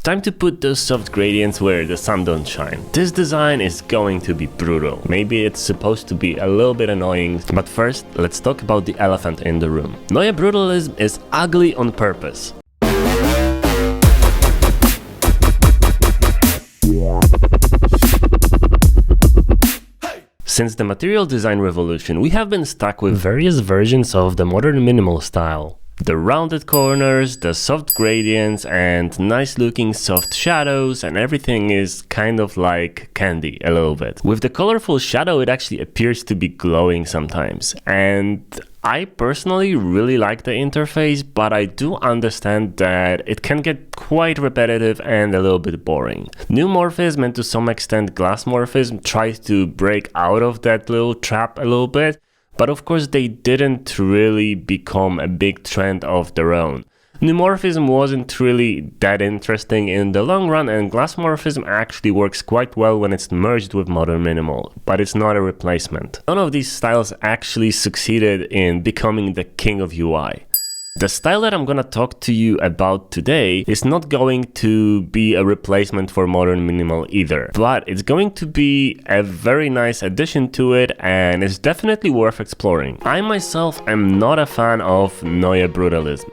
Time to put those soft gradients where the sun don't shine. This design is going to be brutal. Maybe it's supposed to be a little bit annoying, but first, let's talk about the elephant in the room. Neubrutalism is ugly on purpose. Since the material design revolution, we have been stuck with various versions of the modern minimal style. The rounded corners, the soft gradients, and nice looking soft shadows, and everything is kind of like candy a little bit. With the colorful shadow, it actually appears to be glowing sometimes. And I personally really like the interface, but I do understand that it can get quite repetitive and a little bit boring. Neumorphism and to some extent Glassmorphism tries to break out of that little trap a little bit, but of course they didn't really become a big trend of their own. Neumorphism wasn't really that interesting in the long run, and Glassmorphism actually works quite well when it's merged with modern minimal, but it's not a replacement. None of these styles actually succeeded in becoming the king of UI. The style that I'm gonna talk to you about today is not going to be a replacement for modern minimal either, but it's going to be a very nice addition to it, and it's definitely worth exploring. I myself am not a fan of Neubrutalism.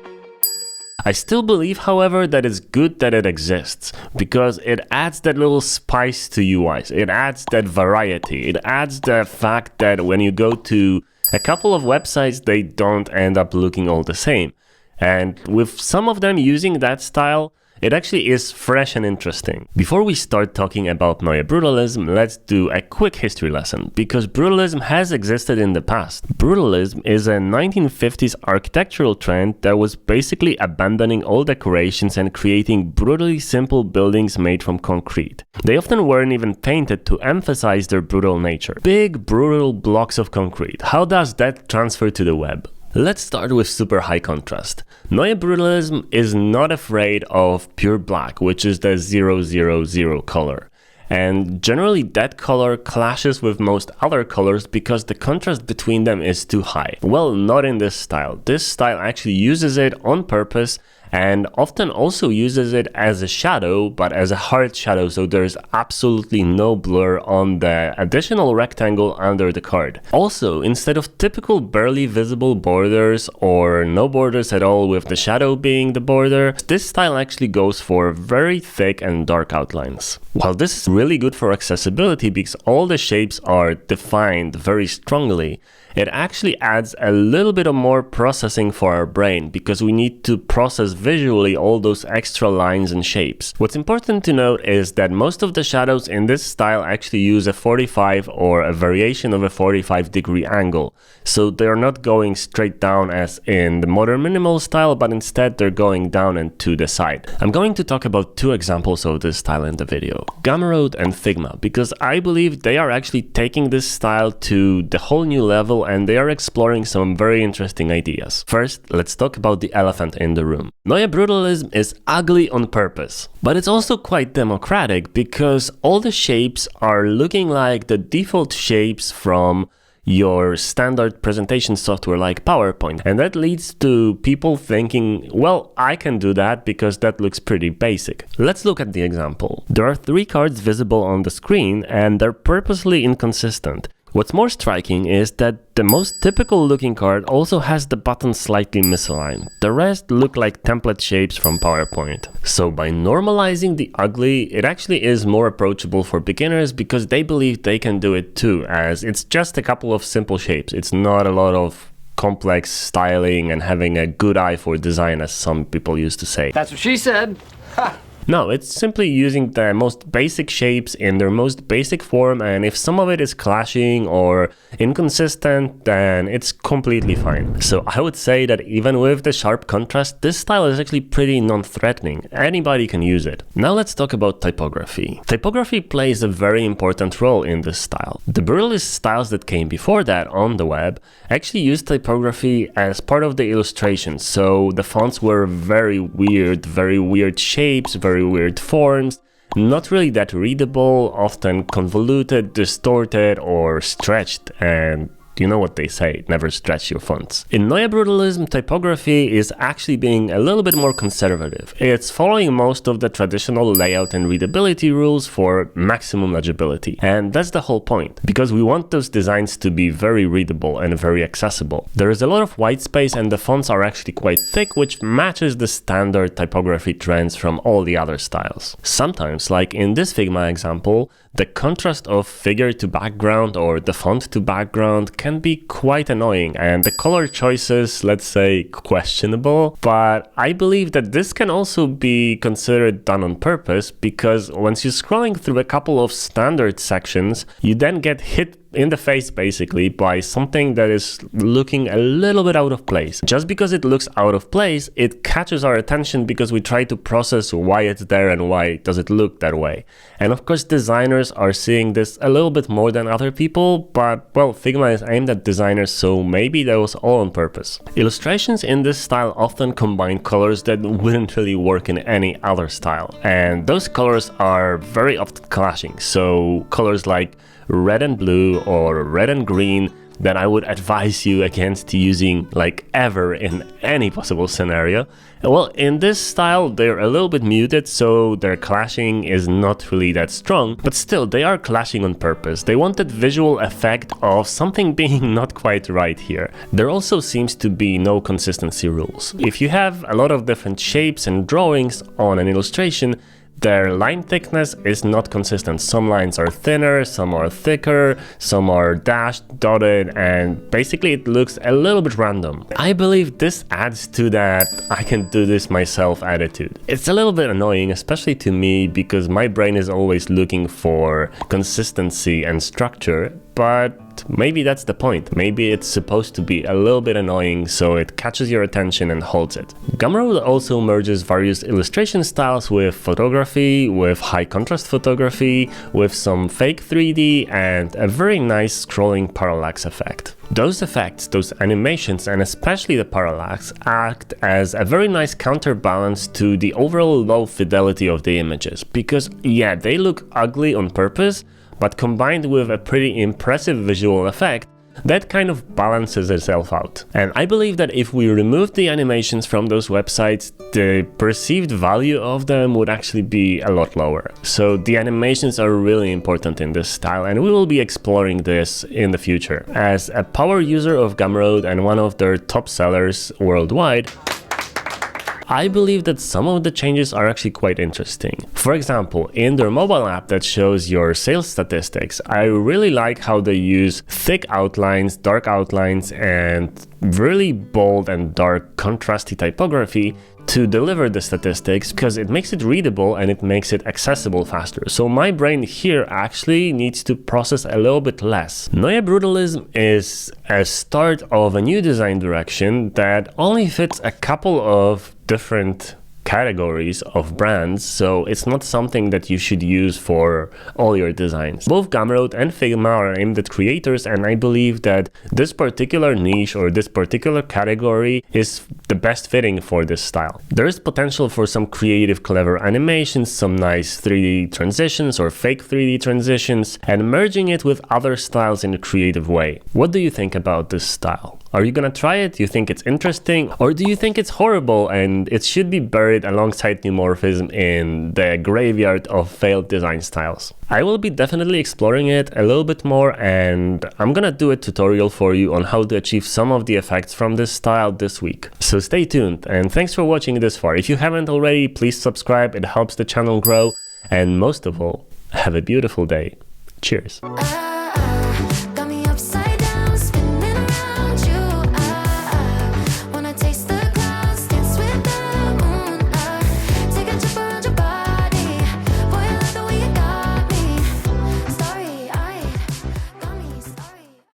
I still believe, however, that it's good that it exists, because it adds that little spice to UIs, it adds that variety, it adds the fact that when you go to a couple of websites, they don't end up looking all the same. And with some of them using that style, it actually is fresh and interesting. Before we start talking about Neubrutalism, let's do a quick history lesson, because Brutalism has existed in the past. Brutalism is a 1950s architectural trend that was basically abandoning all decorations and creating brutally simple buildings made from concrete. They often weren't even painted to emphasize their brutal nature. Big, brutal blocks of concrete. How does that transfer to the web? Let's start with super high contrast. Neubrutalism is not afraid of pure black, which is the 000 color. And generally that color clashes with most other colors because the contrast between them is too high. Well, not in this style. This style actually uses it on purpose and often also uses it as a shadow, but as a hard shadow, so there's absolutely no blur on the additional rectangle under the card. Also, instead of typical barely visible borders or no borders at all with the shadow being the border, this style actually goes for very thick and dark outlines. While this is really good for accessibility because all the shapes are defined very strongly, it actually adds a little bit of more processing for our brain because we need to process visually all those extra lines and shapes. What's important to note is that most of the shadows in this style actually use a 45 or a variation of a 45-degree angle. So they're not going straight down as in the modern minimal style, but instead they're going down and to the side. I'm going to talk about two examples of this style in the video, Gumroad and Figma, because I believe they are actually taking this style to the whole new level and they are exploring some very interesting ideas. First, let's talk about the elephant in the room. Neubrutalism is ugly on purpose, but it's also quite democratic because all the shapes are looking like the default shapes from your standard presentation software like PowerPoint, and that leads to people thinking, well, I can do that because that looks pretty basic. Let's look at the example. There are 3 cards visible on the screen and they're purposely inconsistent. What's more striking is that the most typical looking card also has the buttons slightly misaligned. The rest look like template shapes from PowerPoint. So by normalizing the ugly, it actually is more approachable for beginners because they believe they can do it too, as it's just a couple of simple shapes. It's not a lot of complex styling and having a good eye for design, as some people used to say. That's what she said. Ha! No, it's simply using the most basic shapes in their most basic form, and if some of it is clashing or inconsistent, then it's completely fine. So I would say that even with the sharp contrast, this style is actually pretty non-threatening. Anybody can use it. Now let's talk about typography. Typography plays a very important role in this style. The brutalist styles that came before that on the web actually used typography as part of the illustration, so the fonts were very weird shapes, very weird forms, not really that readable, often convoluted, distorted, or stretched, and You know what they say, never stretch your fonts. In Neubrutalism, typography is actually being a little bit more conservative. It's following most of the traditional layout and readability rules for maximum legibility. And that's the whole point, because we want those designs to be very readable and very accessible. There is a lot of white space and the fonts are actually quite thick, which matches the standard typography trends from all the other styles. Sometimes, like in this Figma example, the contrast of figure to background or the font to background can be quite annoying, and the color choices, let's say, questionable. But I believe that this can also be considered done on purpose, because once you're scrolling through a couple of standard sections, you then get hit in the face basically by something that is looking a little bit out of place. Just because it looks out of place, it catches our attention because we try to process why it's there and why does it look that way. And of course, designers are seeing this a little bit more than other people, but well, Figma is aimed at designers, so maybe that was all on purpose. Illustrations in this style often combine colors that wouldn't really work in any other style, and those colors are very often clashing. So colors like red and blue or red and green that I would advise you against using like ever in any possible scenario. Well, in this style, they're a little bit muted, so their clashing is not really that strong, but still they are clashing on purpose. They want that visual effect of something being not quite right here. There also seems to be no consistency rules. If you have a lot of different shapes and drawings on an illustration, their line thickness is not consistent. Some lines are thinner, some are thicker, some are dashed, dotted, and basically it looks a little bit random. I believe this adds to that I can do this myself attitude. It's a little bit annoying, especially to me, because my brain is always looking for consistency and structure, but maybe that's the point. Maybe it's supposed to be a little bit annoying so it catches your attention and holds it. Gumroad also merges various illustration styles with photography, with high contrast photography, with some fake 3D, and a very nice scrolling parallax effect. Those effects, those animations, and especially the parallax, act as a very nice counterbalance to the overall low fidelity of the images, because yeah, they look ugly on purpose, but combined with a pretty impressive visual effect, that kind of balances itself out. And I believe that if we remove the animations from those websites, the perceived value of them would actually be a lot lower. So the animations are really important in this style, and we will be exploring this in the future. As a power user of Gumroad and one of their top sellers worldwide, I believe that some of the changes are actually quite interesting. For example, in their mobile app that shows your sales statistics, I really like how they use thick outlines, dark outlines, and really bold and dark contrasty typography to deliver the statistics, because it makes it readable and it makes it accessible faster. So my brain here actually needs to process a little bit less. Neubrutalism is a start of a new design direction that only fits a couple of different categories of brands, so it's not something that you should use for all your designs. Both Gumroad and Figma are aimed at creators, and I believe that this particular niche or this particular category is the best fitting for this style. There is potential for some creative, clever animations, some nice 3D transitions or fake 3D transitions, and merging it with other styles in a creative way. What do you think about this style? Are you gonna try it? Do you think it's interesting? Or do you think it's horrible and it should be buried alongside Neumorphism in the graveyard of failed design styles? I will be definitely exploring it a little bit more, and I'm gonna do a tutorial for you on how to achieve some of the effects from this style this week. So stay tuned, and thanks for watching this far. If you haven't already, please subscribe, it helps the channel grow, and most of all, have a beautiful day. Cheers.